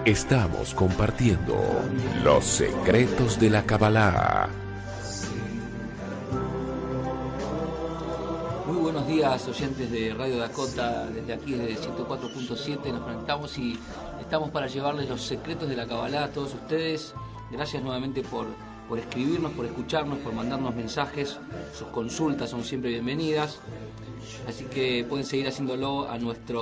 Estamos compartiendo los secretos de la Kabbalah. Muy buenos días, oyentes de Radio Dakota. Desde aquí, desde 104.7, nos conectamos y estamos para llevarles los secretos de la Kabbalah a todos ustedes. Gracias nuevamente por escribirnos, por escucharnos, por mandarnos mensajes. Sus consultas son siempre bienvenidas. Así que pueden seguir haciéndolo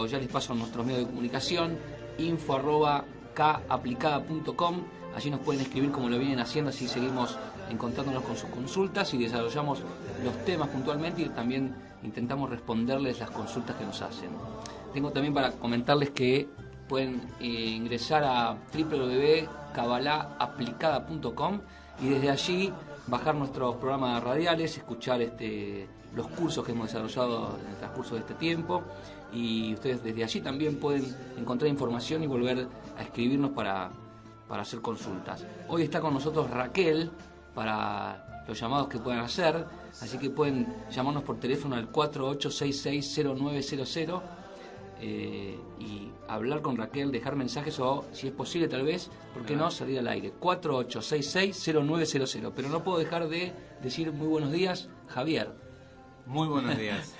ya les paso a nuestros medios de comunicación, info@kaplicada.com. Allí nos pueden escribir como lo vienen haciendo, así seguimos encontrándonos con sus consultas y desarrollamos los temas puntualmente y también intentamos responderles las consultas que nos hacen. Tengo también para comentarles que pueden ingresar a www.kabbalahaplicada.com y desde allí bajar nuestros programas radiales, escuchar los cursos que hemos desarrollado en el transcurso de este tiempo, y ustedes desde allí también pueden encontrar información y volver a escribirnos para hacer consultas. Hoy está con nosotros Raquel para los llamados que puedan hacer, así que pueden llamarnos por teléfono al 48660900 y hablar con Raquel, dejar mensajes o, si es posible tal vez, ¿por qué no?, salir al aire. 48660900. Pero no puedo dejar de decir muy buenos días, Javier. Muy buenos días.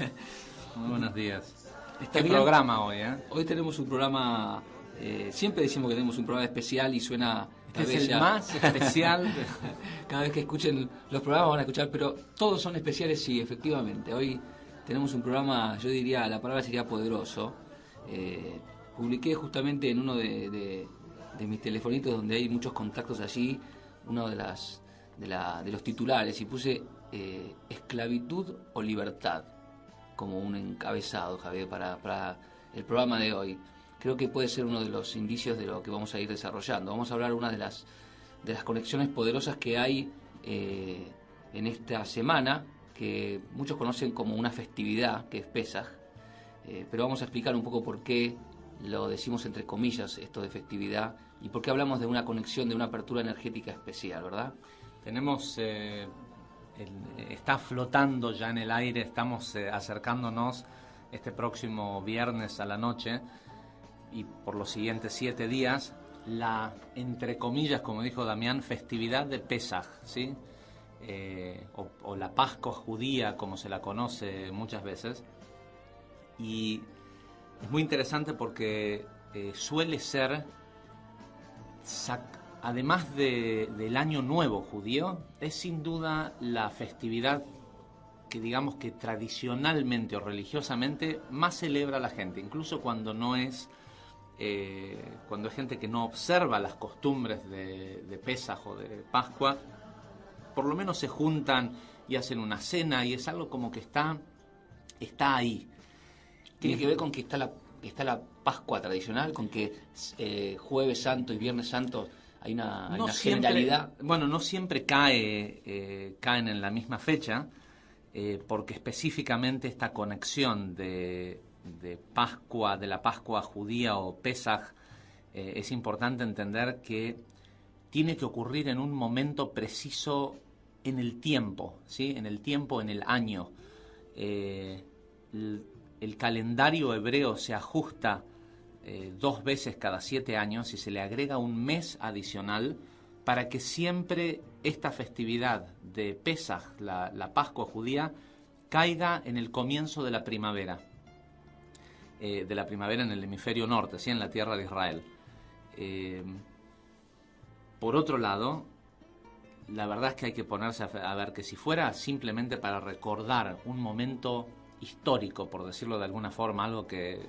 Muy buenos días. ¿Qué programa hoy, eh? Hoy tenemos un programa, siempre decimos que tenemos un programa especial y suena... Este es el más especial. Cada vez que escuchen los programas van a escuchar, pero todos son especiales, sí, efectivamente. Hoy tenemos un programa, yo diría, la palabra sería poderoso. Publiqué justamente en uno de mis telefonitos, donde hay muchos contactos allí, uno de los titulares, y puse esclavitud o libertad como un encabezado, Javier, para el programa de hoy. Creo que puede ser uno de los indicios de lo que vamos a ir desarrollando. Vamos a hablar de una de las conexiones poderosas que hay en esta semana, que muchos conocen como una festividad, que es Pesaj, pero vamos a explicar un poco por qué lo decimos entre comillas, esto de festividad, y por qué hablamos de una conexión, de una apertura energética especial, ¿verdad? Tenemos, está flotando ya en el aire, estamos acercándonos este próximo viernes a la noche, y por los siguientes 7 días, la, entre comillas, como dijo Damián, festividad de Pesaj, ¿sí? O la Pascua judía, como se la conoce muchas veces. Y es muy interesante porque suele ser, además del Año Nuevo judío, es sin duda la festividad que, digamos, que tradicionalmente o religiosamente más celebra la gente, incluso cuando no es... cuando hay gente que no observa las costumbres de Pesaj o de Pascua, por lo menos se juntan y hacen una cena, y es algo como que está ahí. Tiene que ver con que está la Pascua tradicional, con que Jueves Santo y Viernes Santo hay una generalidad. Bueno, no siempre caen en la misma fecha, porque específicamente esta conexión de Pascua, de la Pascua judía o Pesaj, es importante entender que tiene que ocurrir en un momento preciso en el tiempo, ¿sí? En el tiempo, en el año. El calendario hebreo se ajusta 2 veces cada 7 años y se le agrega un mes adicional para que siempre esta festividad de Pesaj, la Pascua judía, caiga en el comienzo de la primavera. En el hemisferio norte, ¿sí? En la tierra de Israel. Por otro lado, la verdad es que hay que ponerse a ver que si fuera simplemente para recordar un momento histórico, por decirlo de alguna forma, algo que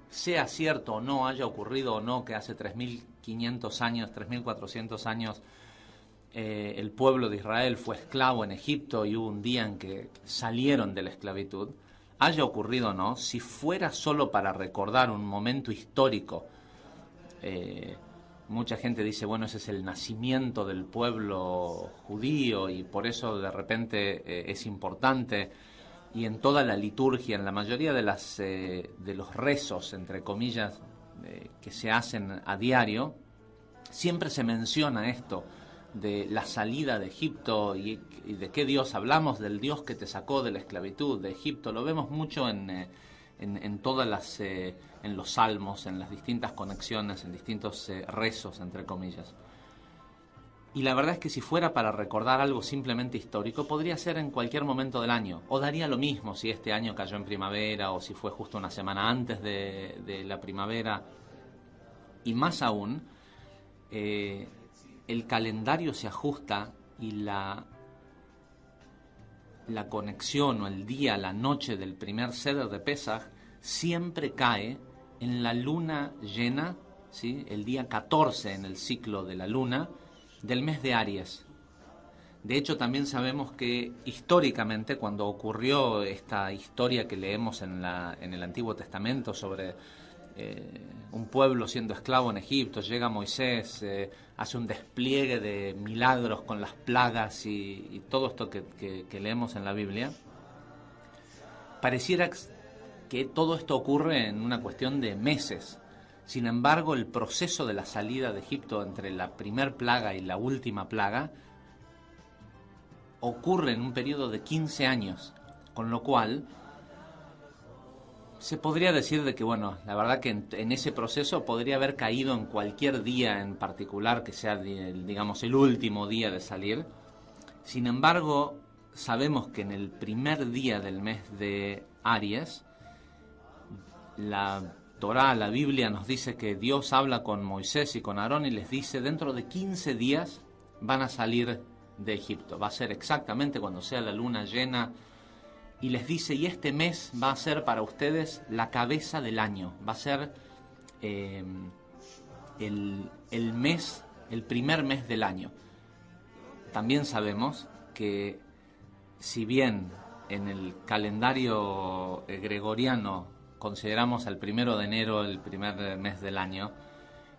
sea cierto o no, haya ocurrido o no, que hace 3.500 años, 3.400 años, el pueblo de Israel fue esclavo en Egipto y hubo un día en que salieron de la esclavitud, haya ocurrido o no, si fuera solo para recordar un momento histórico, mucha gente dice, bueno, ese es el nacimiento del pueblo judío y por eso de repente es importante. Y en toda la liturgia, en la mayoría de los rezos, entre comillas, que se hacen a diario, siempre se menciona esto de la salida de Egipto y de qué Dios hablamos, del Dios que te sacó de la esclavitud de Egipto. Lo vemos mucho en en todas en los salmos, en las distintas conexiones, en distintos rezos, entre comillas. Y la verdad es que si fuera para recordar algo simplemente histórico, podría ser en cualquier momento del año. O daría lo mismo si este año cayó en primavera o si fue justo una semana antes de la primavera. Y más aún, el calendario se ajusta y la conexión o el día, la noche del primer Seder de Pesaj siempre cae en la luna llena, ¿sí? El día 14 en el ciclo de la luna del mes de Aries. De hecho, también sabemos que históricamente, cuando ocurrió esta historia que leemos en el Antiguo Testamento sobre un pueblo siendo esclavo en Egipto, llega Moisés, hace un despliegue de milagros con las plagas y todo esto que leemos en la Biblia, pareciera que todo esto ocurre en una cuestión de meses. Sin embargo, el proceso de la salida de Egipto entre la primer plaga y la última plaga ocurre en un periodo de 15 años, con lo cual se podría decir de que, bueno, la verdad que en ese proceso podría haber caído en cualquier día en particular que sea, digamos, el último día de salir. Sin embargo, sabemos que en el primer día del mes de Aries, la Torá, la Biblia, nos dice que Dios habla con Moisés y con Aarón y les dice: dentro de 15 días van a salir de Egipto. Va a ser exactamente cuando sea la luna llena. Y les dice: y este mes va a ser para ustedes la cabeza del año. Va a ser el primer mes del año. También sabemos que, si bien en el calendario gregoriano consideramos al 1 de enero el primer mes del año,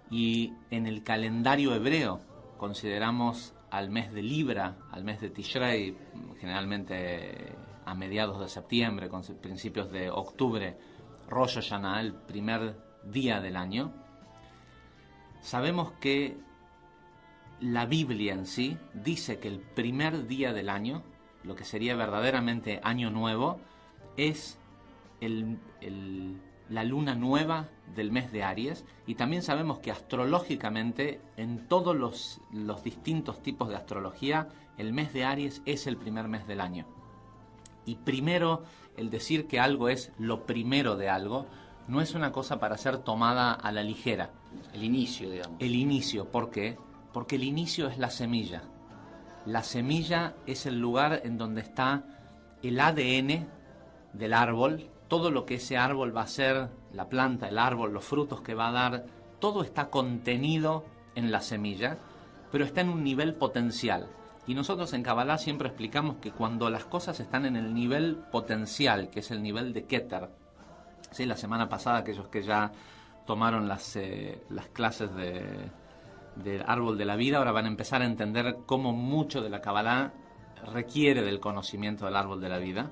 y en el calendario hebreo consideramos al mes de Libra, al mes de Tishrei, generalmente a mediados de septiembre, con principios de octubre, Rosh Hashanah, el primer día del año, sabemos que la Biblia en sí dice que el primer día del año, lo que sería verdaderamente año nuevo, es la luna nueva del mes de Aries. Y también sabemos que astrológicamente, en todos los distintos tipos de astrología, el mes de Aries es el primer mes del año. Y primero, el decir que algo es lo primero de algo no es una cosa para ser tomada a la ligera. El inicio, digamos. El inicio, ¿por qué? Porque el inicio es la semilla. La semilla es el lugar en donde está el ADN del árbol. Todo lo que ese árbol va a ser, la planta, el árbol, los frutos que va a dar, todo está contenido en la semilla, pero está en un nivel potencial. Y nosotros en Kabbalah siempre explicamos que cuando las cosas están en el nivel potencial, que es el nivel de Keter, ¿sí? La semana pasada, aquellos que ya tomaron las clases del árbol de la vida, ahora van a empezar a entender cómo mucho de la Kabbalah requiere del conocimiento del árbol de la vida.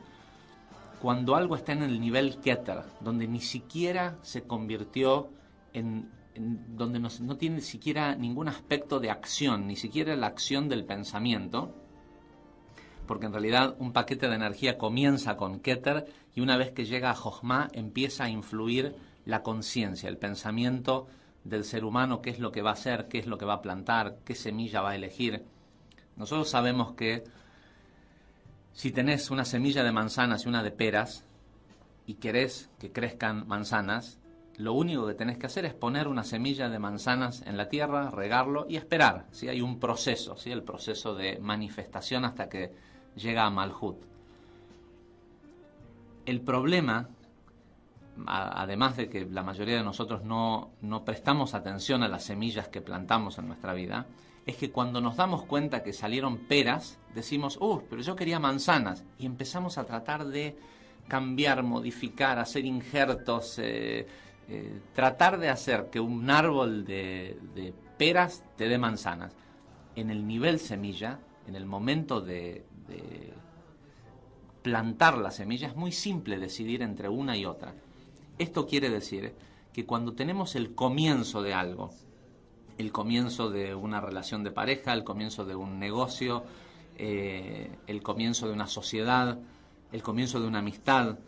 Cuando algo está en el nivel Keter, donde ni siquiera se convirtió donde no tiene ni siquiera ningún aspecto de acción, ni siquiera la acción del pensamiento, porque en realidad un paquete de energía comienza con Keter y una vez que llega a Jochma empieza a influir la conciencia, el pensamiento del ser humano, qué es lo que va a hacer, qué es lo que va a plantar, qué semilla va a elegir. Nosotros sabemos que si tenés una semilla de manzanas y una de peras y querés que crezcan manzanas, lo único que tenés que hacer es poner una semilla de manzanas en la tierra, regarlo y esperar. ¿Sí? Hay un proceso, ¿sí? El proceso de manifestación hasta que llega a Malhut. El problema, además de que la mayoría de nosotros no prestamos atención a las semillas que plantamos en nuestra vida, es que cuando nos damos cuenta que salieron peras, decimos: pero yo quería manzanas, y empezamos a tratar de cambiar, modificar, hacer injertos, tratar de hacer que un árbol de peras te dé manzanas. En el nivel semilla, en el momento de plantar la semilla, es muy simple decidir entre una y otra. Esto quiere decir que cuando tenemos el comienzo de algo, el comienzo de una relación de pareja, el comienzo de un negocio, el comienzo de una sociedad, el comienzo de una amistad,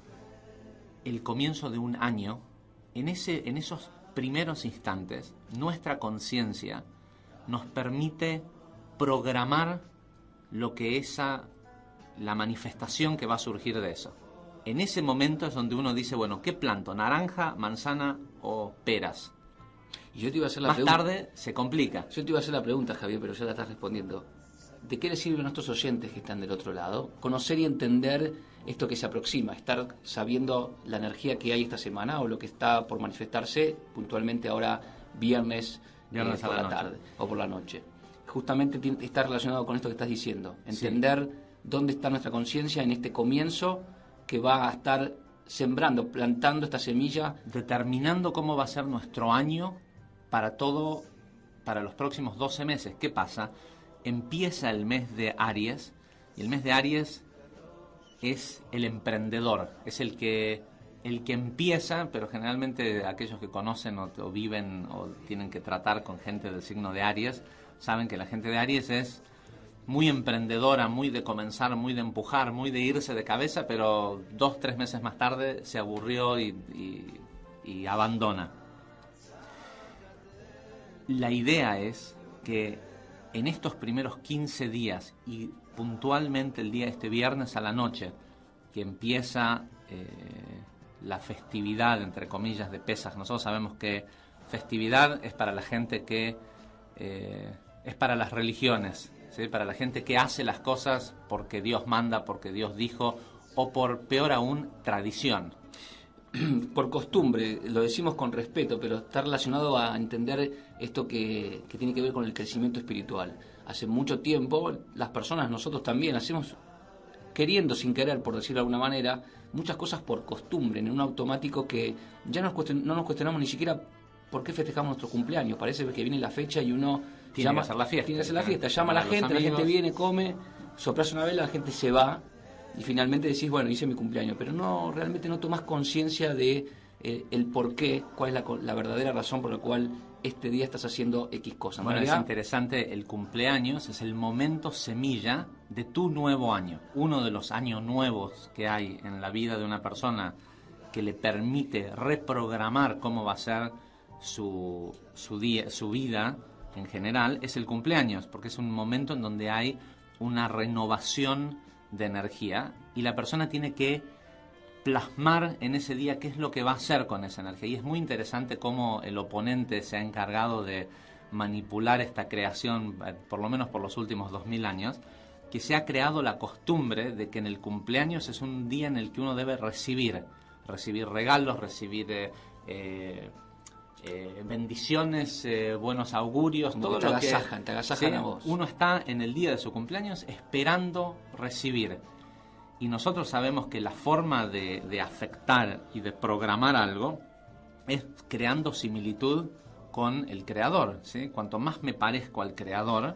el comienzo de un año, en esos primeros instantes, nuestra conciencia nos permite programar lo que es la manifestación que va a surgir de eso. En ese momento es donde uno dice, bueno, ¿qué planto? ¿Naranja, manzana o peras? Y yo te iba a hacer la Más pregunta. tarde se complica. Yo te iba a hacer la pregunta, Javier, pero ya la estás respondiendo. ¿De qué les sirve a nuestros oyentes que están del otro lado conocer y entender esto que se aproxima? Estar sabiendo la energía que hay esta semana o lo que está por manifestarse puntualmente ahora viernes por la tarde o por la noche. Justamente está relacionado con esto que estás diciendo. Entender dónde está nuestra conciencia en este comienzo que va a estar sembrando, plantando esta semilla. Determinando cómo va a ser nuestro año para los próximos 12 meses. ¿Qué pasa? Empieza el mes de Aries, y el mes de Aries es el emprendedor, es el que empieza, pero generalmente aquellos que conocen o viven o tienen que tratar con gente del signo de Aries, saben que la gente de Aries es muy emprendedora, muy de comenzar, muy de empujar, muy de irse de cabeza, pero 2-3 meses más tarde se aburrió y abandona. La idea es que en estos primeros 15 días y puntualmente el día este viernes a la noche, que empieza la festividad, entre comillas, de Pesaj. Nosotros sabemos que festividad es para la gente que es para las religiones, ¿sí? Para la gente que hace las cosas porque Dios manda, porque Dios dijo, o por, peor aún, tradición. Por costumbre, lo decimos con respeto, pero está relacionado a entender esto que tiene que ver con el crecimiento espiritual. Hace mucho tiempo, las personas, nosotros también, hacemos, queriendo sin querer, por decirlo de alguna manera, muchas cosas por costumbre, en un automático que ya no nos cuestionamos ni siquiera por qué festejamos nuestro cumpleaños. Parece que viene la fecha y uno tiene que hacer la fiesta. Tiene que hacer la fiesta, llama a la gente viene, come, soplas una vela, la gente se va. Y finalmente decís, bueno, hice mi cumpleaños, pero realmente no tomás conciencia de el por qué, cuál es la verdadera razón por la cual este día estás haciendo X cosa. Bueno, es interesante, el cumpleaños es el momento semilla de tu nuevo año. Uno de los años nuevos que hay en la vida de una persona que le permite reprogramar cómo va a ser su vida en general es el cumpleaños, porque es un momento en donde hay una renovación de energía y la persona tiene que plasmar en ese día qué es lo que va a hacer con esa energía. Y es muy interesante cómo el oponente se ha encargado de manipular esta creación, por lo menos por los últimos 2000 años, que se ha creado la costumbre de que en el cumpleaños es un día en el que uno debe recibir regalos, recibir bendiciones, buenos augurios, como todo te lo agasajan, que te agasajan, ¿sí? a vos. Uno está en el día de su cumpleaños esperando recibir. Y nosotros sabemos que la forma de afectar y de programar algo es creando similitud con el creador, ¿sí? Cuanto más me parezco al creador,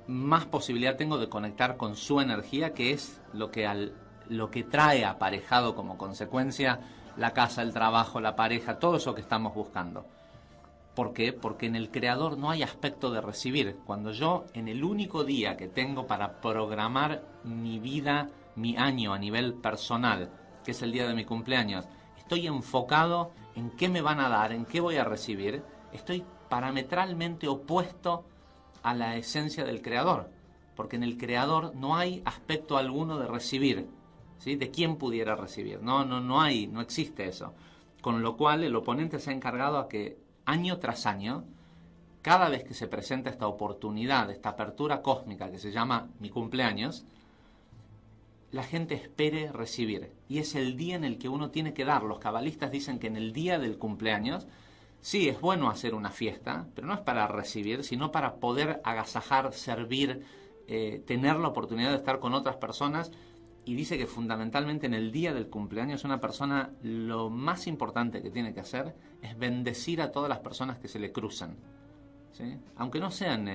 más posibilidad tengo de conectar con su energía, que es lo que trae aparejado como consecuencia la casa, el trabajo, la pareja, todo eso que estamos buscando. ¿Por qué? Porque en el creador no hay aspecto de recibir. Cuando yo, en el único día que tengo para programar mi vida, mi año a nivel personal, que es el día de mi cumpleaños, estoy enfocado en qué me van a dar, en qué voy a recibir, estoy parametralmente opuesto a la esencia del creador. Porque en el creador no hay aspecto alguno de recibir, ¿sí? De quién pudiera recibir. No existe eso. Con lo cual el oponente se ha encargado a que año tras año, cada vez que se presenta esta oportunidad, esta apertura cósmica que se llama mi cumpleaños, la gente espere recibir. Y es el día en el que uno tiene que dar. Los cabalistas dicen que en el día del cumpleaños, sí, es bueno hacer una fiesta, pero no es para recibir, sino para poder agasajar, servir, tener la oportunidad de estar con otras personas. Y dice que fundamentalmente en el día del cumpleaños una persona, lo más importante que tiene que hacer es bendecir a todas las personas que se le cruzan, ¿sí? Aunque no sean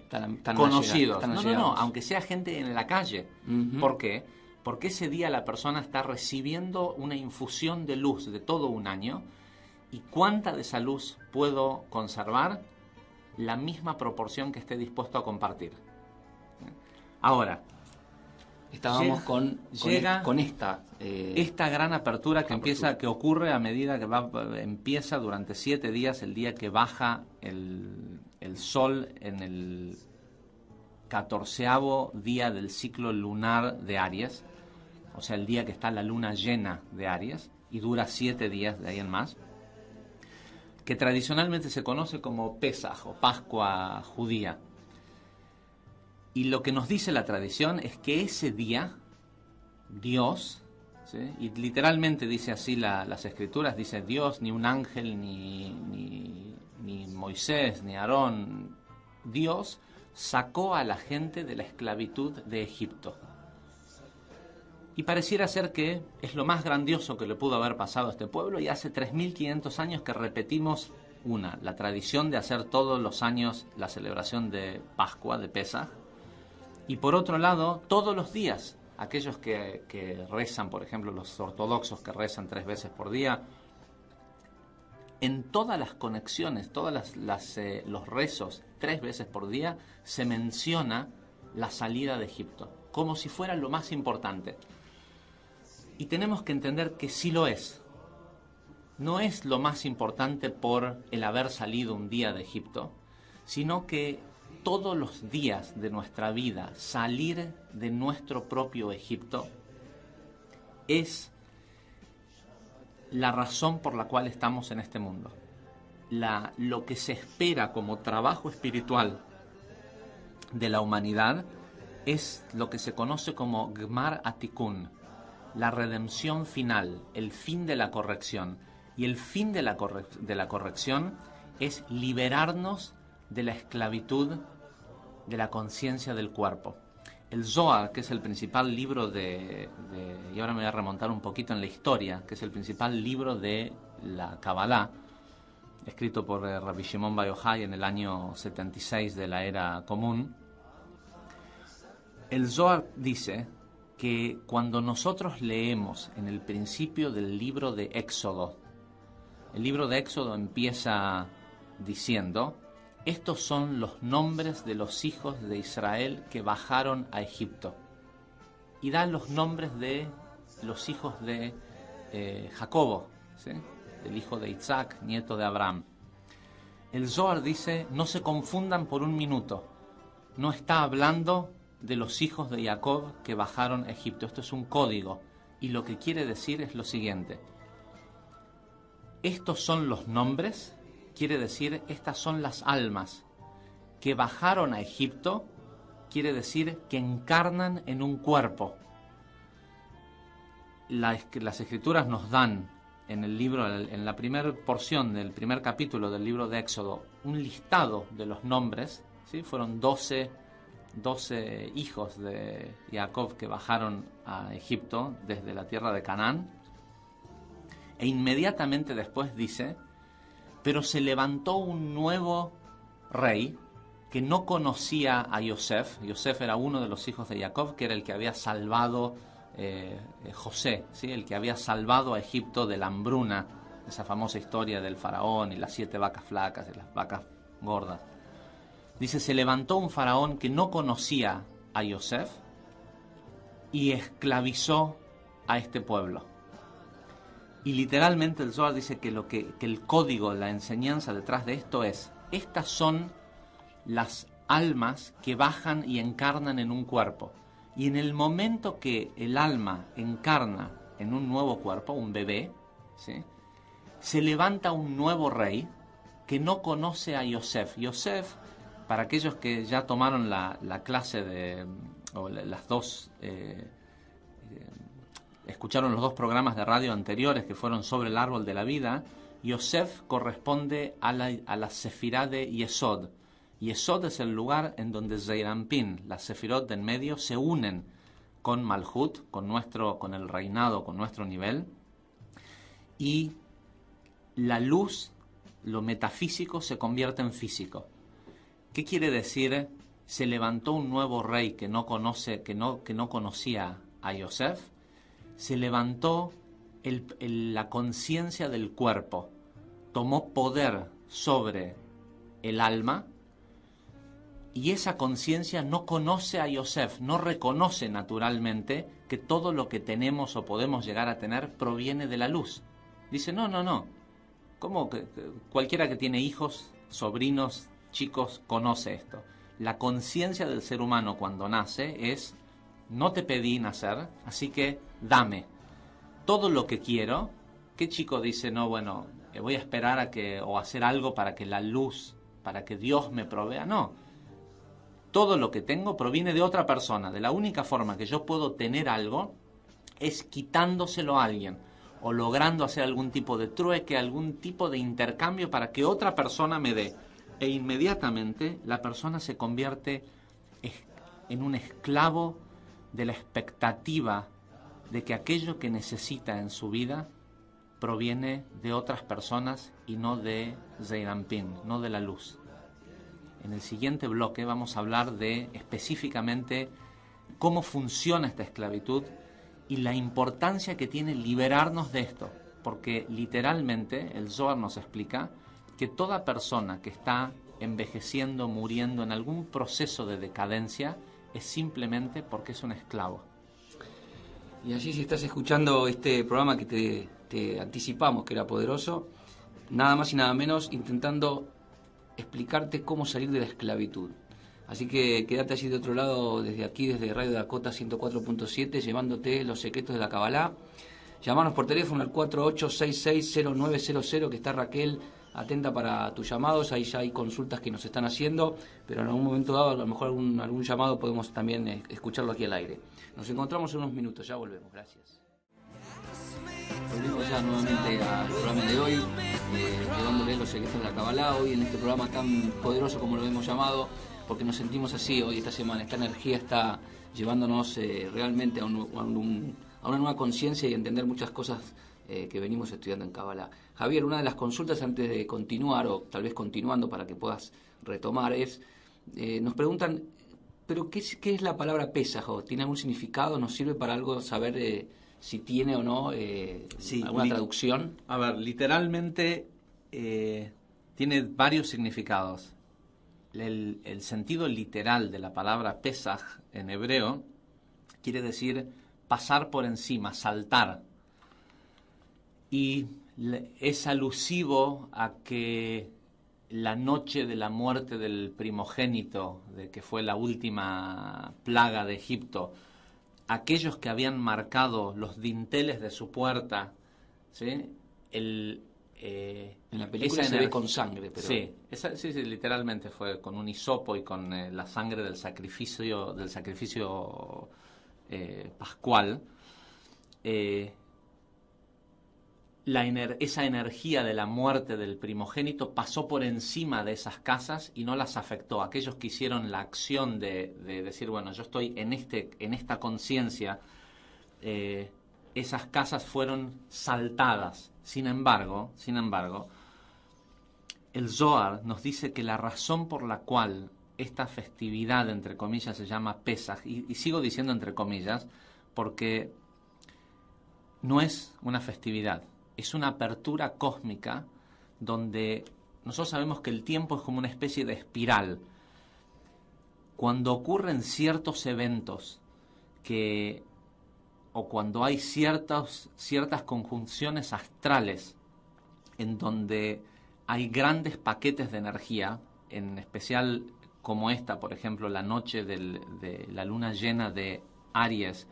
tan conocidos, no, aunque sea gente en la calle. Uh-huh. ¿Por qué? Porque ese día la persona está recibiendo una infusión de luz de todo un año. ¿Y cuánta de esa luz puedo conservar? La misma proporción que esté dispuesto a compartir. Ahora, estábamos con esta... esta gran apertura que ocurre a medida que empieza durante 7 días, el día que baja el sol en el 14º día del ciclo lunar de Aries, o sea, el día que está la luna llena de Aries, y dura 7 días de ahí en más, que tradicionalmente se conoce como Pesaj o Pascua judía. Y lo que nos dice la tradición es que ese día Dios, ¿sí? Y literalmente dice así las escrituras, dice Dios, ni un ángel, ni Moisés, ni Aarón, Dios sacó a la gente de la esclavitud de Egipto. Y pareciera ser que es lo más grandioso que le pudo haber pasado a este pueblo, y hace 3.500 años que repetimos la tradición de hacer todos los años la celebración de Pascua, de Pesaj, y por otro lado, todos los días, aquellos que rezan, por ejemplo, los ortodoxos que rezan 3 veces por día, en todas las conexiones, los rezos 3 veces por día, se menciona la salida de Egipto, como si fuera lo más importante. Y tenemos que entender que sí lo es. No es lo más importante por el haber salido un día de Egipto, sino que todos los días de nuestra vida, salir de nuestro propio Egipto, es la razón por la cual estamos en este mundo. Lo que se espera como trabajo espiritual de la humanidad es lo que se conoce como Gmar Atikun, la redención final, el fin de la corrección. Y el fin de la corrección es liberarnos de la esclavitud de la conciencia del cuerpo. El Zohar, que es el principal libro y ahora me voy a remontar un poquito en la historia, que es el principal libro de la Kabbalah, escrito por Rabbi Shimon Bar Yochai en el año 76 de la Era Común. El Zohar dice que cuando nosotros leemos en el principio del libro de Éxodo, el libro de Éxodo empieza diciendo: estos son los nombres de los hijos de Israel que bajaron a Egipto. Y dan los nombres de los hijos de Jacobo, ¿sí? El hijo de Isaac, nieto de Abraham. El Zohar dice: no se confundan por un minuto. No está hablando de los hijos de Jacob que bajaron a Egipto. Esto es un código. Y lo que quiere decir es lo siguiente: estos son los nombres. Quiere decir, estas son las almas que bajaron a Egipto, quiere decir que encarnan en un cuerpo. Las escrituras nos dan en el libro, en la primera porción del primer capítulo del libro de Éxodo, un listado de los nombres, ¿sí? Fueron 12 hijos de Jacob que bajaron a Egipto desde la tierra de Canaán. E inmediatamente después dice: pero se levantó un nuevo rey que no conocía a Yosef. Yosef era uno de los hijos de Jacob, que era el que había salvado José, ¿sí? El que había salvado a Egipto de la hambruna, esa famosa historia del faraón y las 7 vacas flacas y las vacas gordas. Dice: se levantó un faraón que no conocía a Yosef y esclavizó a este pueblo. Y literalmente el Zohar dice que el código, la enseñanza detrás de esto es: estas son las almas que bajan y encarnan en un cuerpo. Y en el momento que el alma encarna en un nuevo cuerpo, un bebé, ¿sí?, se levanta un nuevo rey que no conoce a Yosef. Yosef, para aquellos que ya tomaron la clase o las dos... escucharon los 2 programas de radio anteriores que fueron sobre el árbol de la vida, Yosef corresponde a la sefirá de Yesod. Yesod es el lugar en donde Zeirampin, las sefirot de en medio, se unen con Malhut, con el reinado, con nuestro nivel, y la luz, lo metafísico, se convierte en físico. ¿Qué quiere decir? Se levantó un nuevo rey que no conocía a Yosef. Se levantó la conciencia del cuerpo, tomó poder sobre el alma Y esa conciencia no conoce a Yosef, no reconoce naturalmente que todo lo que tenemos o podemos llegar a tener proviene de la luz. Dice, no. ¿Cómo que cualquiera que tiene hijos, sobrinos, chicos, conoce esto? La conciencia del ser humano cuando nace es, no te pedí nacer, así que dame todo lo que quiero. ¿Qué chico dice, no, bueno, voy a esperar o hacer algo para que la luz, para que Dios me provea? No. Todo lo que tengo proviene de otra persona. De la única forma que yo puedo tener algo es quitándoselo a alguien o logrando hacer algún tipo de trueque, algún tipo de intercambio para que otra persona me dé. E inmediatamente la persona se convierte en un esclavo de la expectativa de que aquello que necesita en su vida proviene de otras personas y no de Zeirampin, no de la luz. En el siguiente bloque vamos a hablar de específicamente cómo funciona esta esclavitud y la importancia que tiene liberarnos de esto, porque literalmente el Zohar nos explica que toda persona que está envejeciendo, muriendo en algún proceso de decadencia es simplemente porque es un esclavo. Y allí, si estás escuchando este programa que te anticipamos que era poderoso, nada más y nada menos intentando explicarte cómo salir de la esclavitud. Así que quédate allí de otro lado, desde aquí, desde Radio Dakota 104.7, llevándote los secretos de la Kabbalah. Llamanos por teléfono al 48660900, que está Raquel atenta para tus llamados. Ahí ya hay consultas que nos están haciendo, pero en algún momento dado, a lo mejor algún llamado podemos también escucharlo aquí al aire. Nos encontramos en unos minutos, ya volvemos, gracias. Volvemos ya nuevamente al programa de hoy, llevándole los secretos de la Kabbalah, hoy en este programa tan poderoso como lo hemos llamado, porque nos sentimos así hoy, esta semana. Esta energía está llevándonos realmente a una nueva conciencia y a entender muchas cosas que venimos estudiando en Kabbalah. Javier, una de las consultas antes de continuar, o tal vez continuando para que puedas retomar, es, nos preguntan, ¿pero qué es la palabra Pesaj? ¿Tiene algún significado? ¿Nos sirve para algo saber si tiene o no alguna traducción? A ver, literalmente tiene varios significados. El sentido literal de la palabra Pesaj en hebreo quiere decir pasar por encima, saltar. Y es alusivo a que la noche de la muerte del primogénito, de que fue la última plaga de Egipto, aquellos que habían marcado los dinteles de su puerta, ¿sí? En la película se ve con sangre, pero... Sí, literalmente fue con un hisopo y con la sangre del sacrificio pascual. Esa energía de la muerte del primogénito pasó por encima de esas casas y no las afectó. Aquellos que hicieron la acción de decir, bueno, yo estoy en esta conciencia, esas casas fueron saltadas. Sin embargo, el Zohar nos dice que la razón por la cual esta festividad, entre comillas, se llama Pesaj, y sigo diciendo entre comillas, porque no es una festividad, es una apertura cósmica donde nosotros sabemos que el tiempo es como una especie de espiral. Cuando ocurren ciertos eventos o cuando hay ciertas conjunciones astrales en donde hay grandes paquetes de energía, en especial como esta, por ejemplo, la noche de la luna llena de Aries,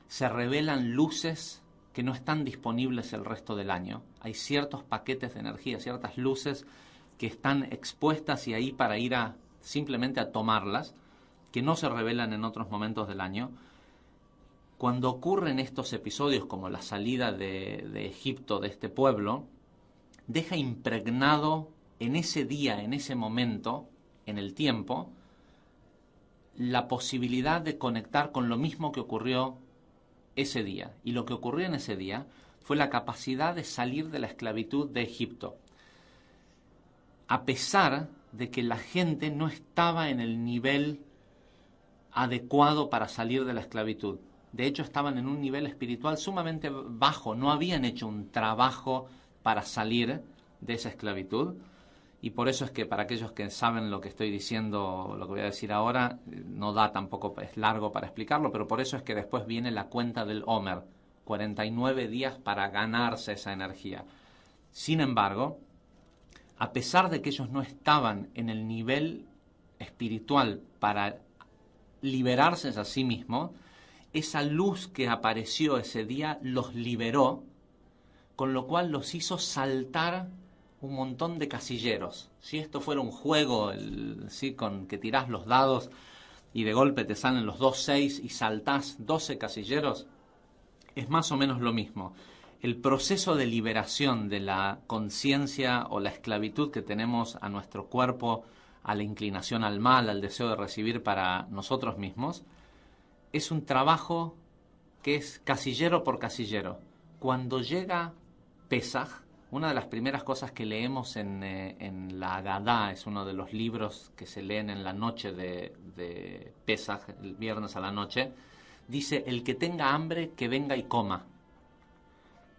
se revelan luces que no están disponibles el resto del año. Hay ciertos paquetes de energía, ciertas luces que están expuestas y ahí para ir simplemente a tomarlas, que no se revelan en otros momentos del año. Cuando ocurren estos episodios, como la salida de Egipto, de este pueblo, deja impregnado en ese día, en ese momento, en el tiempo, la posibilidad de conectar con lo mismo que ocurrió ese día. Y lo que ocurrió en ese día fue la capacidad de salir de la esclavitud de Egipto, a pesar de que la gente no estaba en el nivel adecuado para salir de la esclavitud. De hecho, estaban en un nivel espiritual sumamente bajo, no habían hecho un trabajo para salir de esa esclavitud. Y por eso es que para aquellos que saben lo que estoy diciendo, lo que voy a decir ahora, no da tampoco, es largo para explicarlo, pero por eso es que después viene la cuenta del Omer, 49 días para ganarse esa energía. Sin embargo, a pesar de que ellos no estaban en el nivel espiritual para liberarse a sí mismos, esa luz que apareció ese día los liberó, con lo cual los hizo saltar un montón de casilleros. Si esto fuera un juego, ¿sí? Con que tirás los dados y de golpe te salen los 2 6 y saltás 12 casilleros, es más o menos lo mismo. El proceso de liberación de la conciencia o la esclavitud que tenemos a nuestro cuerpo, a la inclinación al mal, al deseo de recibir para nosotros mismos, es un trabajo que es casillero por casillero. Cuando llega Pesaj, una de las primeras cosas que leemos en la Agadá, es uno de los libros que se leen en la noche de Pesaj, el viernes a la noche, dice: el que tenga hambre, que venga y coma.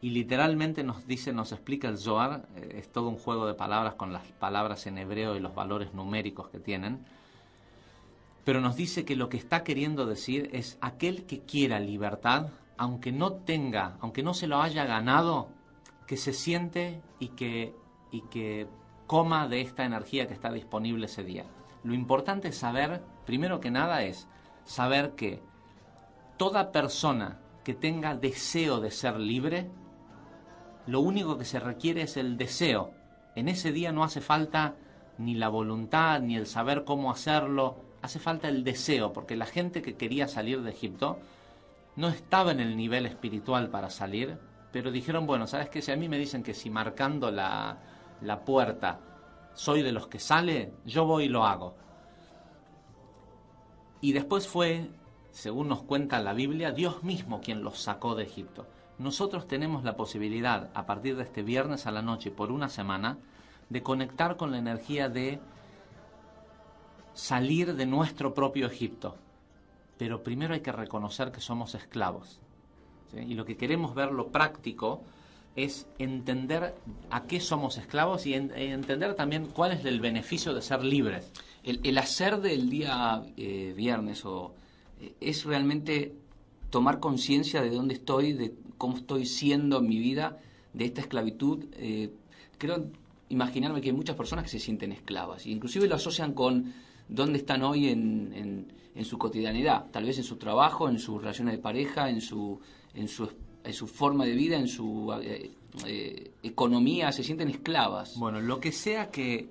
Y literalmente nos explica el Zohar, es todo un juego de palabras con las palabras en hebreo y los valores numéricos que tienen, pero nos dice que lo que está queriendo decir es: aquel que quiera libertad, aunque no se lo haya ganado, que se siente y que coma de esta energía que está disponible ese día. Lo importante es saber, primero que nada, es saber que toda persona que tenga deseo de ser libre, lo único que se requiere es el deseo. En ese día no hace falta ni la voluntad, ni el saber cómo hacerlo, hace falta el deseo, porque la gente que quería salir de Egipto no estaba en el nivel espiritual para salir, pero dijeron: bueno, ¿sabes qué? Si a mí me dicen que si marcando la puerta soy de los que sale, yo voy y lo hago. Y después fue, según nos cuenta la Biblia, Dios mismo quien los sacó de Egipto. Nosotros tenemos la posibilidad, a partir de este viernes a la noche, por una semana, de conectar con la energía de salir de nuestro propio Egipto. Pero primero hay que reconocer que somos esclavos, ¿sí? Y lo que queremos ver, lo práctico, es entender a qué somos esclavos y entender también cuál es el beneficio de ser libres. El hacer del día viernes es realmente tomar conciencia de dónde estoy, de cómo estoy siendo en mi vida, de esta esclavitud. Creo imaginarme que hay muchas personas que se sienten esclavas, e inclusive lo asocian con dónde están hoy en su cotidianidad, tal vez en su trabajo, en sus relaciones de pareja, en su forma de vida, en su economía, se sienten esclavas. Bueno, lo que sea que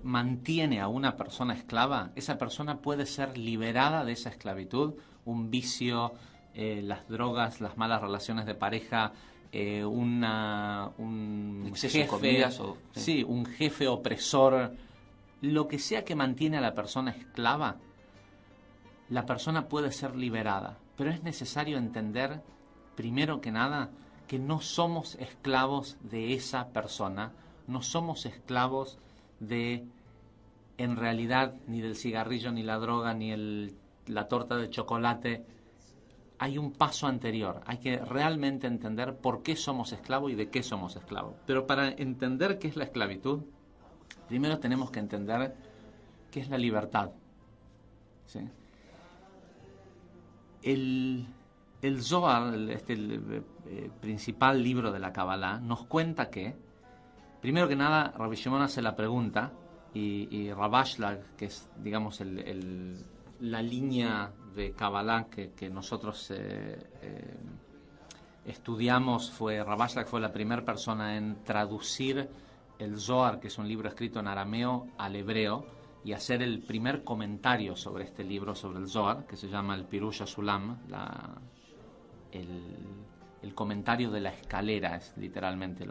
mantiene a una persona esclava, esa persona puede ser liberada de esa esclavitud, un vicio, las drogas, las malas relaciones de pareja, un exceso jefe, de comidas sí, un jefe opresor, lo que sea que mantiene a la persona esclava, la persona puede ser liberada, pero es necesario entender, primero que nada, que no somos esclavos de esa persona, no somos esclavos de, en realidad, ni del cigarrillo, ni la droga, ni la torta de chocolate. Hay un paso anterior, hay que realmente entender por qué somos esclavos y de qué somos esclavos. Pero para entender qué es la esclavitud, primero tenemos que entender qué es la libertad, ¿sí? El Zohar, el principal libro de la Kabbalah, nos cuenta que, primero que nada, Rabbi Shimon hace la pregunta y Rav Ashlag, que es, digamos, la línea de Kabbalah que nosotros estudiamos, Rav Ashlag fue la primera persona en traducir el Zohar, que es un libro escrito en arameo, al hebreo, y hacer el primer comentario sobre este libro, sobre el Zohar, que se llama el Pirush HaSulam, el comentario de la escalera, es literalmente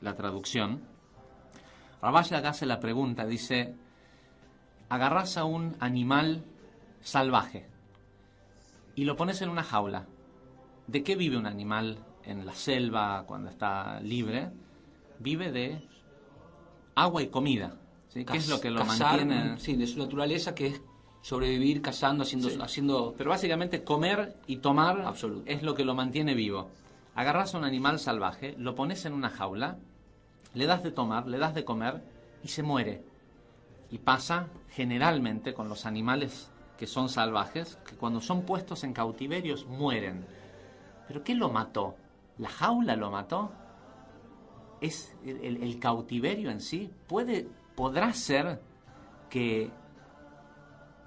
la traducción. Rav Ashlag hace la pregunta, dice: agarrás a un animal salvaje y lo pones en una jaula. ¿De qué vive un animal en la selva cuando está libre? Vive de agua y comida, ¿sí? ¿Qué es lo que lo mantiene? Sí, de su naturaleza, que es sobrevivir cazando, haciendo... Pero básicamente comer y tomar. Absoluto. Es lo que lo mantiene vivo. Agarras a un animal salvaje, lo pones en una jaula le das de tomar, le das de comer y se muere. Y pasa generalmente con los animales que son salvajes, que cuando son puestos en cautiverios mueren. ¿Pero qué lo mató? ¿La jaula lo mató? ¿Es el cautiverio en sí? ¿Podrá ser que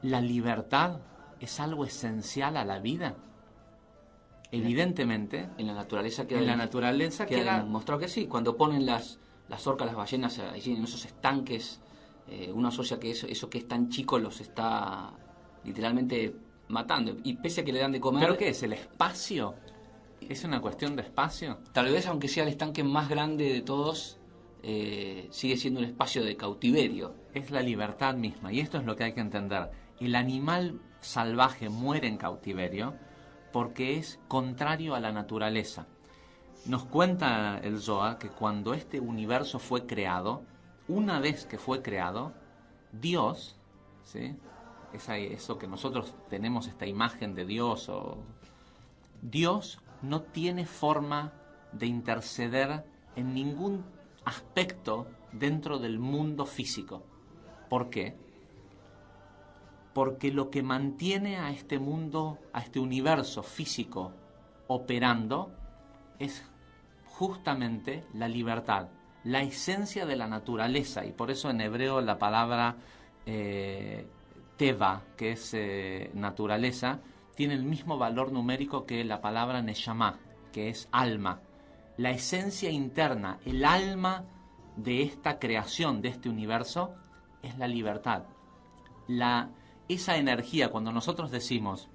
la libertad es algo esencial a la vida? Evidentemente, en la naturaleza queda demostrado que sí. Cuando ponen las orcas, las ballenas allí en esos estanques, uno asocia que eso que es tan chico los está literalmente matando. Y pese a que le dan de comer... ¿Pero qué es? ¿El espacio? ¿Es una cuestión de espacio? Tal vez, aunque sea el estanque más grande de todos, sigue siendo un espacio de cautiverio. Es la libertad misma, y esto es lo que hay que entender. El animal salvaje muere en cautiverio porque es contrario a la naturaleza. Nos cuenta el Zohar que cuando este universo fue creado, una vez que fue creado, Dios, ¿sí? Eso que nosotros tenemos, esta imagen de Dios, Dios no tiene forma de interceder en ningún aspecto dentro del mundo físico. ¿Por qué? Porque lo que mantiene a este mundo, a este universo físico operando, es justamente la libertad, la esencia de la naturaleza. Y por eso en hebreo la palabra teva, que es naturaleza, tiene el mismo valor numérico que la palabra neshama, que es alma. La esencia interna, el alma de esta creación, de este universo, es la libertad. Esa energía, cuando nosotros decimos,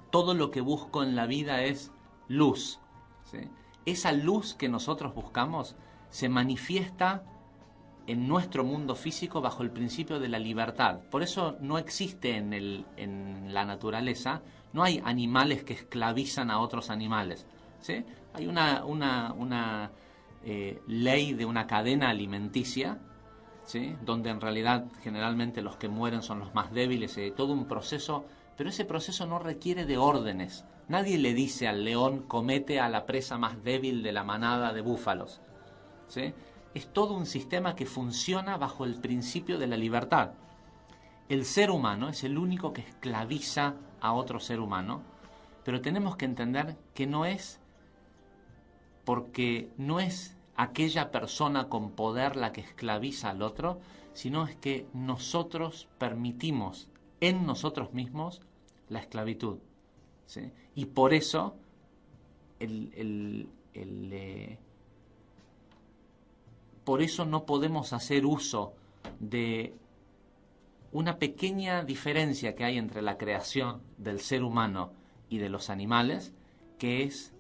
todo lo que busco en la vida es luz, ¿sí? Esa luz que nosotros buscamos se manifiesta en nuestro mundo físico bajo el principio de la libertad. Por eso no existe en la naturaleza, no hay animales que esclavizan a otros animales, ¿sí? Hay una ley de una cadena alimenticia, ¿sí? Donde en realidad generalmente los que mueren son los más débiles, todo un proceso, pero ese proceso no requiere de órdenes. Nadie le dice al león, comete a la presa más débil de la manada de búfalos, ¿sí? Es todo un sistema que funciona bajo el principio de la libertad. El ser humano es el único que esclaviza a otro ser humano, pero tenemos que entender que no es porque no es aquella persona con poder la que esclaviza al otro, sino es que nosotros permitimos en nosotros mismos la esclavitud, ¿sí? Y por eso por eso no podemos hacer uso de una pequeña diferencia que hay entre la creación del ser humano y de los animales, que es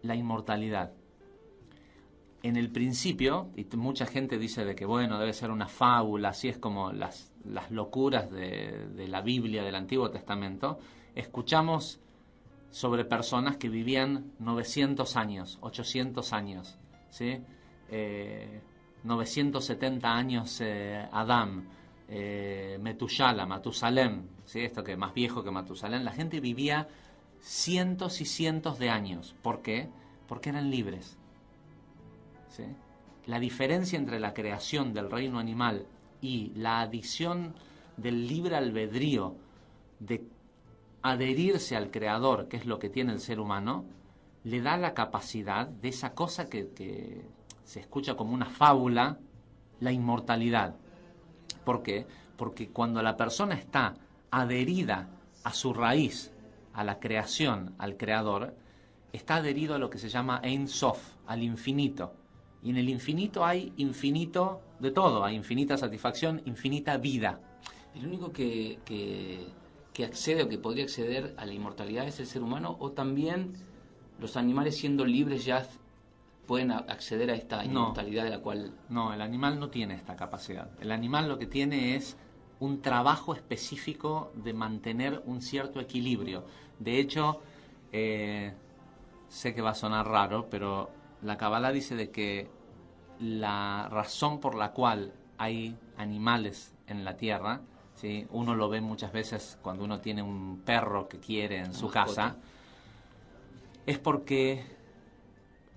la inmortalidad. En el principio, y mucha gente dice de que bueno, debe ser una fábula, así es como las locuras de la Biblia del Antiguo Testamento, escuchamos sobre personas que vivían 900 años, 800 años, ¿sí? 970 años Adán, Matusalem, ¿sí? Esto que es más viejo que Matusalem. La gente vivía cientos y cientos de años. ¿Por qué? Porque eran libres, ¿sí? La diferencia entre la creación del reino animal y la adición del libre albedrío de adherirse al creador, que es lo que tiene el ser humano, le da la capacidad de esa cosa que se escucha como una fábula, la inmortalidad. ¿Por qué? Porque cuando la persona está adherida a su raíz, a la creación, al creador, está adherido a lo que se llama Ein Sof, al infinito. Y en el infinito hay infinito de todo, hay infinita satisfacción, infinita vida. El único que accede o que podría acceder a la inmortalidad es el ser humano, o también los animales, siendo libres, ya pueden acceder a esta inmortalidad de la cual... No, el animal no tiene esta capacidad. El animal lo que tiene es un trabajo específico de mantener un cierto equilibrio. De hecho, sé que va a sonar raro, pero la Kabbalah dice de que la razón por la cual hay animales en la tierra, ¿sí? Uno lo ve muchas veces cuando uno tiene un perro que quiere en su casa, es porque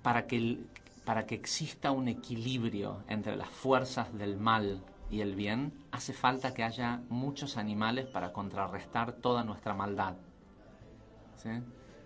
para que para que exista un equilibrio entre las fuerzas del mal y el bien, hace falta que haya muchos animales para contrarrestar toda nuestra maldad. ¿Sí?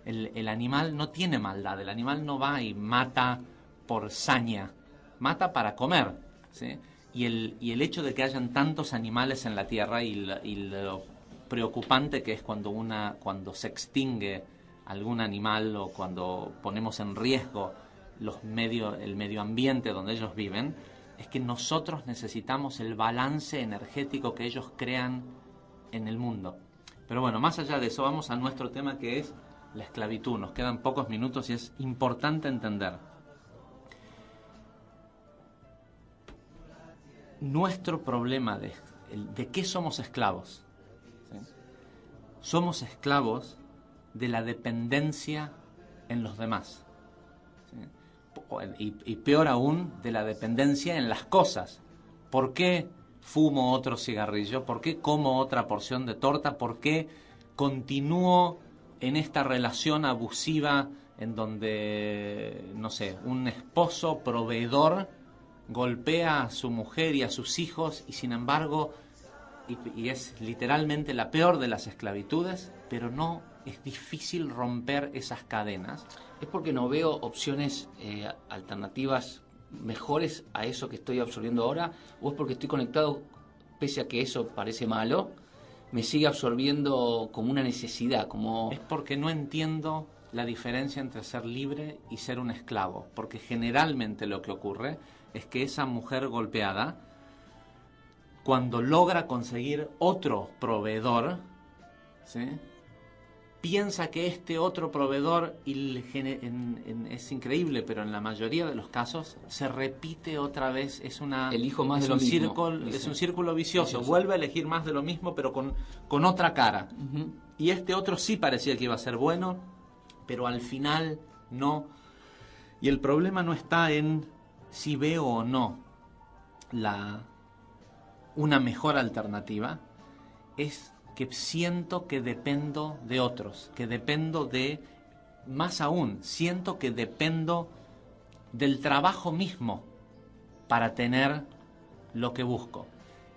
El animal no tiene maldad, el animal no va y mata por saña, mata para comer. ¿Sí? Y el hecho de que hayan tantos animales en la Tierra y lo preocupante que es cuando se extingue algún animal o cuando ponemos en riesgo el medio ambiente donde ellos viven, es que nosotros necesitamos el balance energético que ellos crean en el mundo. Pero bueno, más allá de eso, vamos a nuestro tema, que es la esclavitud. Nos quedan pocos minutos y es importante entender. Nuestro problema de qué somos esclavos. ¿Sí? Somos esclavos de la dependencia en los demás. ¿Sí? Y peor aún, de la dependencia en las cosas. ¿Por qué fumo otro cigarrillo? ¿Por qué como otra porción de torta? ¿Por qué continúo en esta relación abusiva en donde, no sé, un esposo proveedor golpea a su mujer y a sus hijos y sin embargo, y es literalmente la peor de las esclavitudes, pero no es difícil romper esas cadenas? ¿Es porque no veo opciones alternativas mejores a eso que estoy absorbiendo ahora? ¿O es porque estoy conectado, pese a que eso parece malo, me sigue absorbiendo como una necesidad? Es porque no entiendo la diferencia entre ser libre y ser un esclavo. Porque generalmente lo que ocurre es que esa mujer golpeada, cuando logra conseguir otro proveedor, ¿sí?, piensa que este otro proveedor, es increíble, pero en la mayoría de los casos se repite otra vez. Elijo más de lo mismo. Es un círculo vicioso. Vuelve a elegir más de lo mismo, pero con otra cara. Uh-huh. Y este otro sí parecía que iba a ser bueno, pero al final no. Y el problema no está en si veo o no una mejor alternativa, es que siento que dependo de otros, que dependo más aún, siento que dependo del trabajo mismo para tener lo que busco.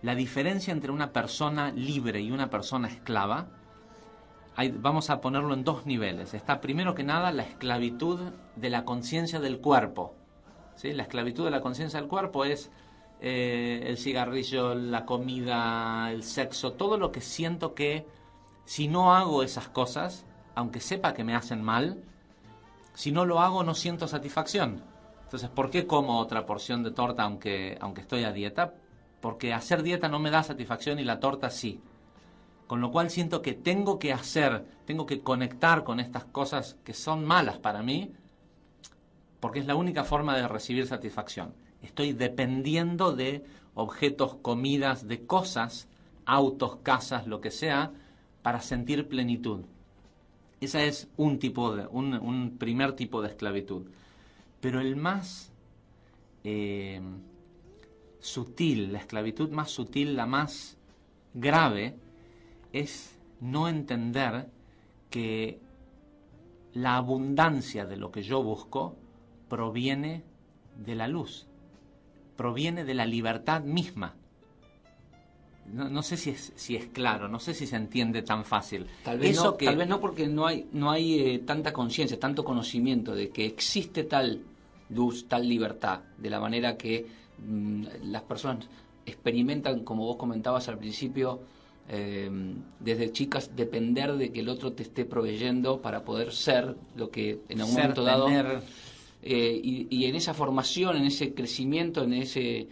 La diferencia entre una persona libre y una persona esclava, vamos a ponerlo en dos niveles. Está, primero que nada, la esclavitud de la conciencia del cuerpo. ¿Sí? La esclavitud de la conciencia del cuerpo es el cigarrillo, la comida, el sexo, todo lo que siento que si no hago esas cosas, aunque sepa que me hacen mal, si no lo hago no siento satisfacción. Entonces, ¿por qué como otra porción de torta aunque estoy a dieta? Porque hacer dieta no me da satisfacción y la torta sí. Con lo cual siento que tengo que conectar con estas cosas que son malas para mí, porque es la única forma de recibir satisfacción. Estoy dependiendo de objetos, comidas, de cosas, autos, casas, lo que sea, para sentir plenitud. Esa es un primer tipo de esclavitud. Pero el más sutil, la esclavitud más sutil, la más grave, es no entender que la abundancia de lo que yo busco proviene de la luz, proviene de la libertad misma. No sé si es claro, no sé si se entiende tan fácil. Tal vez no, porque no hay tanta conciencia, tanto conocimiento de que existe tal luz, tal libertad, de la manera que las personas experimentan, como vos comentabas al principio, desde chicas, depender de que el otro te esté proveyendo para poder ser lo que en algún momento dado... Y en esa formación, en ese crecimiento, en ese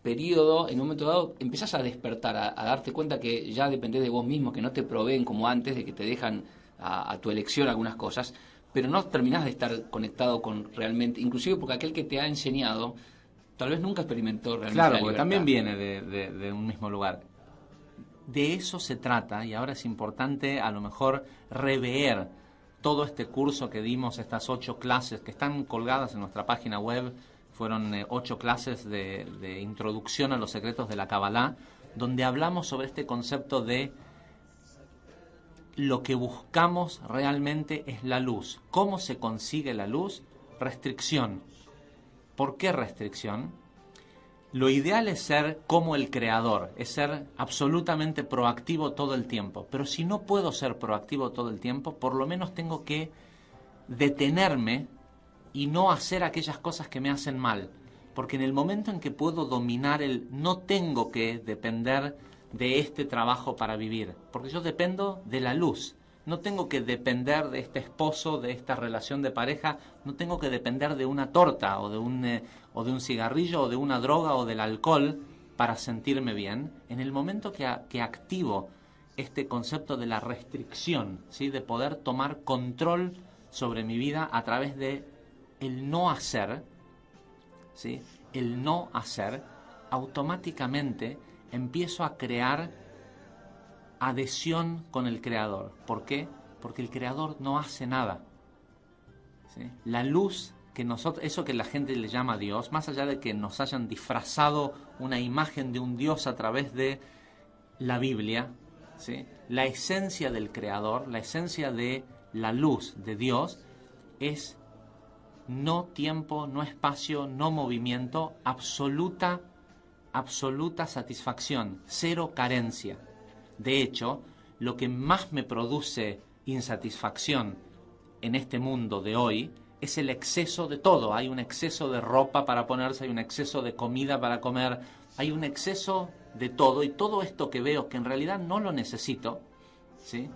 periodo, en un momento dado empezás a despertar, a darte cuenta que ya dependés de vos mismo, que no te proveen como antes, de que te dejan a tu elección algunas cosas, pero no terminás de estar conectado con realmente, inclusive porque aquel que te ha enseñado tal vez nunca experimentó realmente la libertad. Claro, porque también viene de un mismo lugar. De eso se trata, y ahora es importante a lo mejor rever todo este curso que dimos, estas 8 clases que están colgadas en nuestra página web. Fueron 8 clases de introducción a los secretos de la Kabbalah, donde hablamos sobre este concepto de lo que buscamos realmente es la luz. ¿Cómo se consigue la luz? Restricción. ¿Por qué restricción? Lo ideal es ser como el creador, es ser absolutamente proactivo todo el tiempo. Pero si no puedo ser proactivo todo el tiempo, por lo menos tengo que detenerme y no hacer aquellas cosas que me hacen mal. Porque en el momento en que puedo dominar no tengo que depender de este trabajo para vivir, porque yo dependo de la luz. No tengo que depender de este esposo, de esta relación de pareja, no tengo que depender de una torta o de un cigarrillo o de una droga o del alcohol para sentirme bien. En el momento que activo este concepto de la restricción, ¿sí? De poder tomar control sobre mi vida a través de el no hacer, ¿sí? El no hacer, automáticamente empiezo a crear adhesión con el Creador. ¿Por qué? Porque el Creador no hace nada, ¿sí? La luz que nosotros, eso que la gente le llama Dios, más allá de que nos hayan disfrazado una imagen de un Dios a través de la Biblia, ¿sí? La esencia del Creador, la esencia de la luz de Dios es no tiempo, no espacio, no movimiento, absoluta satisfacción, cero carencia. De hecho, lo que más me produce insatisfacción en este mundo de hoy es el exceso de todo. Hay un exceso de ropa para ponerse, hay un exceso de comida para comer, hay un exceso de todo, y todo esto que veo que en realidad no lo necesito, ¿sí?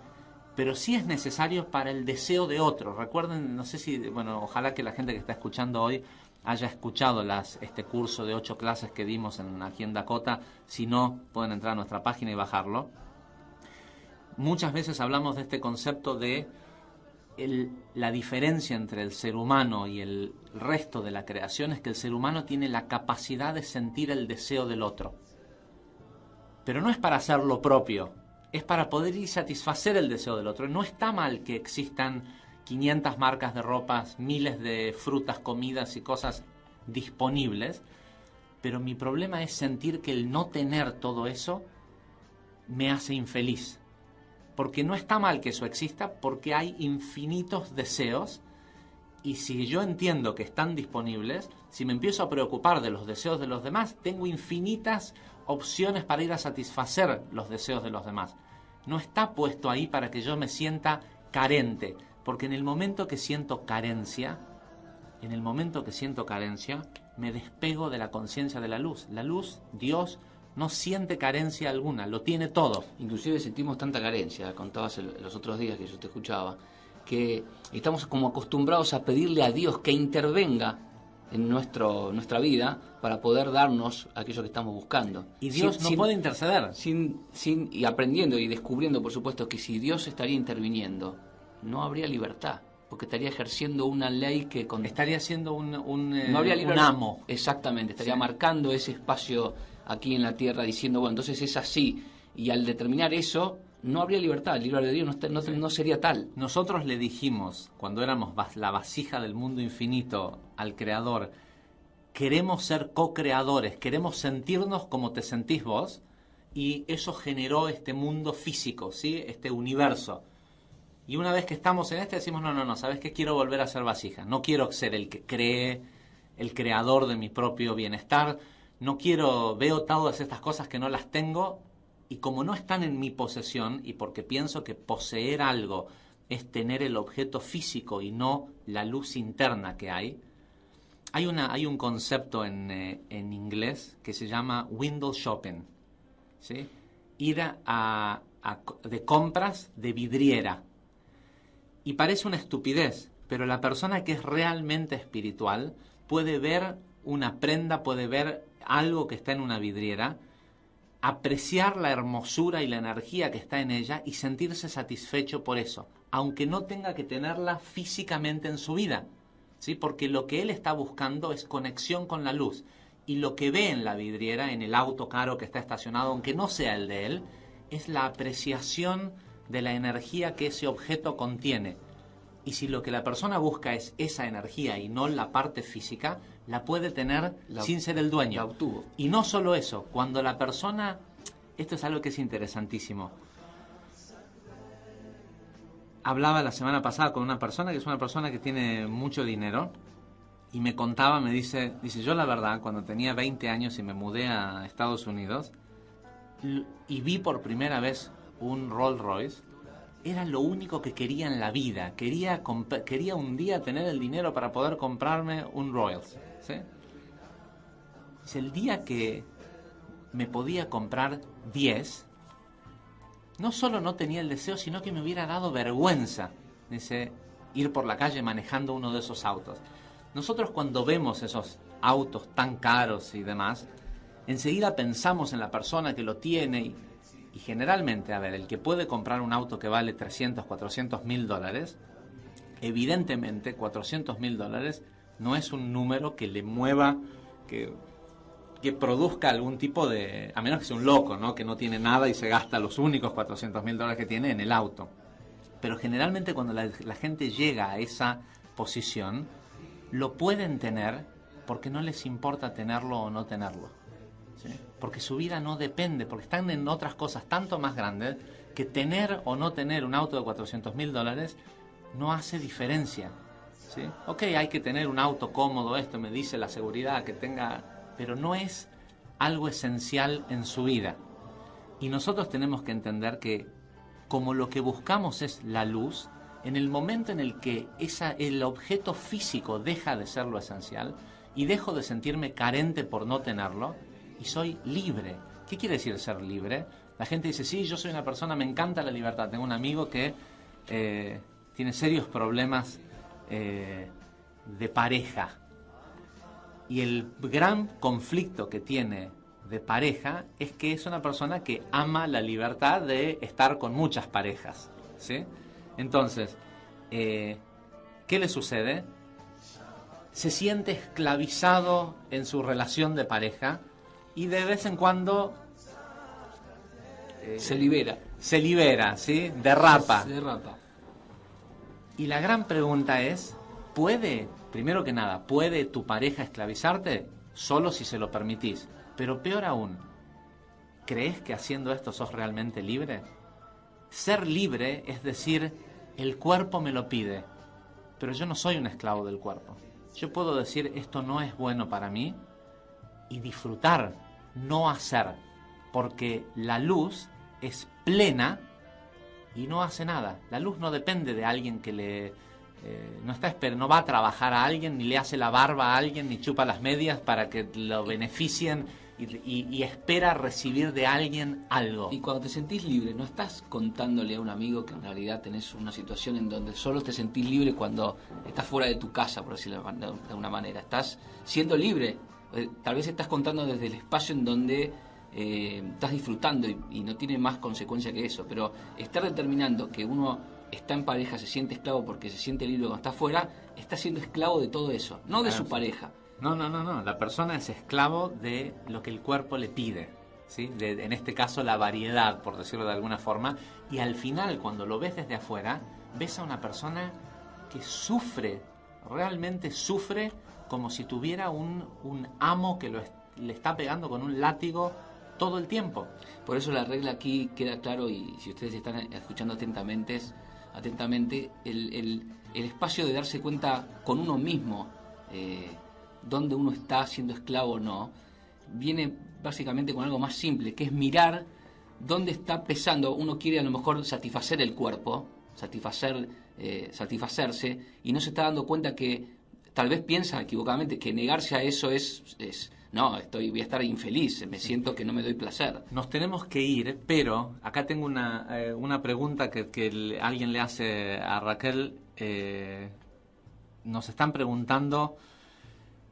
Pero sí es necesario para el deseo de otro. Recuerden, no sé si, bueno, ojalá que la gente que está escuchando hoy haya escuchado este curso de 8 clases que dimos aquí en Dakota. Si no, pueden entrar a nuestra página y bajarlo. Muchas veces hablamos de este concepto de la diferencia entre el ser humano y el resto de la creación es que el ser humano tiene la capacidad de sentir el deseo del otro. Pero no es para hacer lo propio, es para poder ir y satisfacer el deseo del otro. No está mal que existan 500 marcas de ropas, miles de frutas, comidas y cosas disponibles, pero mi problema es sentir que el no tener todo eso me hace infeliz. Porque no está mal que eso exista, porque hay infinitos deseos, y si yo entiendo que están disponibles, si me empiezo a preocupar de los deseos de los demás, tengo infinitas opciones para ir a satisfacer los deseos de los demás. No está puesto ahí para que yo me sienta carente, porque en el momento que siento carencia, me despego de la conciencia de la luz. La luz, Dios, no siente carencia alguna, lo tiene todo. Inclusive sentimos tanta carencia, contabas los otros días que yo te escuchaba, que estamos como acostumbrados a pedirle a Dios que intervenga en nuestra vida para poder darnos aquello que estamos buscando. Y Dios no puede interceder. Y aprendiendo y descubriendo, por supuesto, que si Dios estaría interviniendo, no habría libertad, porque estaría ejerciendo una ley que... estaría siendo no habría un amo. Exactamente, estaría Sí. marcando ese espacio aquí en la tierra, diciendo, bueno, entonces es así. Y al determinar eso, no habría libertad, el libre albedrío no sería tal. Nosotros le dijimos, cuando éramos la vasija del mundo infinito, al Creador, queremos ser co-creadores, queremos sentirnos como te sentís vos, y eso generó este mundo físico, ¿sí? Este universo. Y una vez que estamos en decimos, no, ¿sabes qué? Quiero volver a ser vasija. No quiero ser el que cree, el creador de mi propio bienestar. No quiero, veo todas estas cosas que no las tengo, y como no están en mi posesión, y porque pienso que poseer algo es tener el objeto físico y no la luz interna que hay un concepto en inglés que se llama window shopping, ¿sí? Ir de compras de vidriera. Y parece una estupidez, pero la persona que es realmente espiritual puede ver una prenda, puede ver algo que está en una vidriera, apreciar la hermosura y la energía que está en ella y sentirse satisfecho por eso, aunque no tenga que tenerla físicamente en su vida, ¿sí? Porque lo que él está buscando es conexión con la luz, y lo que ve en la vidriera, en el auto caro que está estacionado, aunque no sea el de él, es la apreciación de la energía que ese objeto contiene. Y si lo que la persona busca es esa energía y no la parte física, la puede tener sin ser el dueño. La obtuvo. Y no solo eso, cuando la persona... Esto es algo que es interesantísimo. Hablaba la semana pasada con una persona que es una persona que tiene mucho dinero, y me contaba, dice, yo la verdad, cuando tenía 20 años y me mudé a Estados Unidos y vi por primera vez un Rolls Royce, era lo único que quería en la vida. Quería un día tener el dinero para poder comprarme un Rolls, ¿sí? Dice, el día que me podía comprar 10, no solo no tenía el deseo, sino que me hubiera dado vergüenza, dice, ir por la calle manejando uno de esos autos. Nosotros cuando vemos esos autos tan caros y demás, enseguida pensamos en la persona que lo tiene y generalmente, a ver, el que puede comprar un auto que vale 300, 400 mil dólares, evidentemente 400 mil dólares no es un número que le mueva, que produzca algún tipo de... A menos que sea un loco, ¿no? Que no tiene nada y se gasta los únicos 400 mil dólares que tiene en el auto. Pero generalmente cuando la gente llega a esa posición, lo pueden tener porque no les importa tenerlo o no tenerlo, ¿sí? Porque su vida no depende, porque están en otras cosas tanto más grandes que tener o no tener un auto de 400 mil dólares no hace diferencia, ¿sí? Ok, hay que tener un auto cómodo, esto me dice la seguridad, que tenga... pero no es algo esencial en su vida. Y nosotros tenemos que entender que como lo que buscamos es la luz, en el momento en el que el objeto físico deja de ser lo esencial y dejo de sentirme carente por no tenerlo y soy libre. ¿Qué quiere decir ser libre? La gente dice, sí, yo soy una persona, me encanta la libertad. Tengo un amigo que tiene serios problemas de pareja. Y el gran conflicto que tiene de pareja es que es una persona que ama la libertad de estar con muchas parejas, ¿sí? Entonces, ¿qué le sucede? Se siente esclavizado en su relación de pareja y de vez en cuando se libera. Se libera, ¿sí? Derrapa. Se derrapa. Y la gran pregunta es, primero que nada, ¿puede tu pareja esclavizarte? Solo si se lo permitís. Pero peor aún, ¿crees que haciendo esto sos realmente libre? Ser libre es decir, el cuerpo me lo pide, pero yo no soy un esclavo del cuerpo. Yo puedo decir, esto no es bueno para mí, y disfrutar, no hacer, porque la luz es plena y no hace nada. La luz no depende de alguien que no va a trabajar a alguien, ni le hace la barba a alguien, ni chupa las medias para que lo beneficien y espera recibir de alguien algo. Y cuando te sentís libre, no estás contándole a un amigo que en realidad tenés una situación en donde solo te sentís libre cuando estás fuera de tu casa, por decirlo de alguna manera. Estás siendo libre. Tal vez estás contando desde el espacio en donde estás disfrutando y no tiene más consecuencia que eso. Pero estar determinando que uno está en pareja, se siente esclavo porque se siente libre cuando está fuera, está siendo esclavo de todo eso, no de su pareja. No. La persona es esclavo de lo que el cuerpo le pide, ¿sí? En este caso, la variedad, por decirlo de alguna forma. Y al final, cuando lo ves desde afuera, ves a una persona que sufre, realmente sufre, como si tuviera un amo que le está pegando con un látigo todo el tiempo. Por eso la regla aquí queda claro, y si ustedes están escuchando atentamente, el espacio de darse cuenta con uno mismo dónde uno está siendo esclavo o no, viene básicamente con algo más simple, que es mirar dónde está pesando. Uno quiere a lo mejor satisfacer el cuerpo, satisfacerse, y no se está dando cuenta que tal vez piensa equivocadamente que negarse a eso no, voy a estar infeliz, me siento que no me doy placer. Nos tenemos que ir, pero acá tengo una pregunta que alguien le hace a Raquel. Nos están preguntando,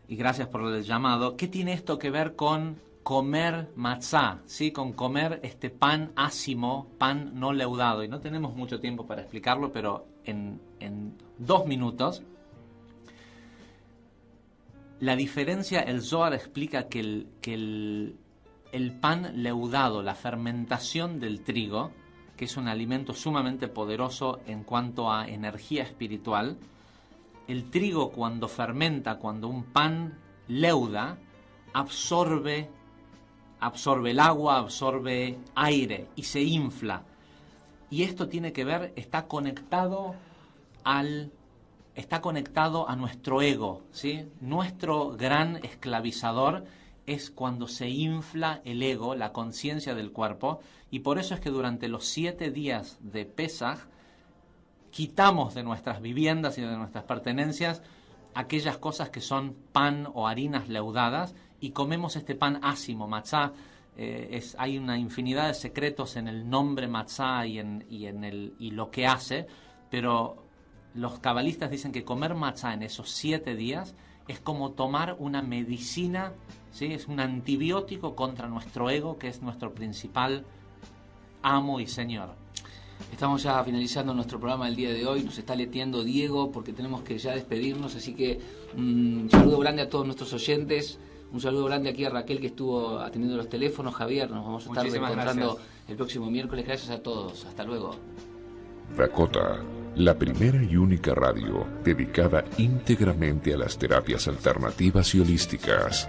y gracias por el llamado, ¿qué tiene esto que ver con comer matzá? ¿Sí? Con comer este pan ácimo, pan no leudado. Y no tenemos mucho tiempo para explicarlo, pero en 2 minutos... La diferencia, el Zohar explica que el pan leudado, la fermentación del trigo, que es un alimento sumamente poderoso en cuanto a energía espiritual, el trigo cuando fermenta, cuando un pan leuda, absorbe el agua, absorbe aire y se infla. Y esto tiene que ver, está conectado al está conectado a nuestro ego, ¿sí? Nuestro gran esclavizador es cuando se infla el ego, la conciencia del cuerpo, y por eso es que durante los 7 días de Pesaj quitamos de nuestras viviendas y de nuestras pertenencias aquellas cosas que son pan o harinas leudadas y comemos este pan ácimo, matzá. Hay una infinidad de secretos en el nombre matzá y lo que hace, pero los cabalistas dicen que comer matzá en esos 7 días es como tomar una medicina, ¿sí? Es un antibiótico contra nuestro ego, que es nuestro principal amo y señor. Estamos ya finalizando nuestro programa del día de hoy. Nos está leteando Diego porque tenemos que ya despedirnos, así que un saludo grande a todos nuestros oyentes. Un saludo grande aquí a Raquel, que estuvo atendiendo los teléfonos. Javier, nos vamos a estar reencontrando el próximo miércoles. Gracias a todos. Hasta luego. Dakota, la primera y única radio dedicada íntegramente a las terapias alternativas y holísticas.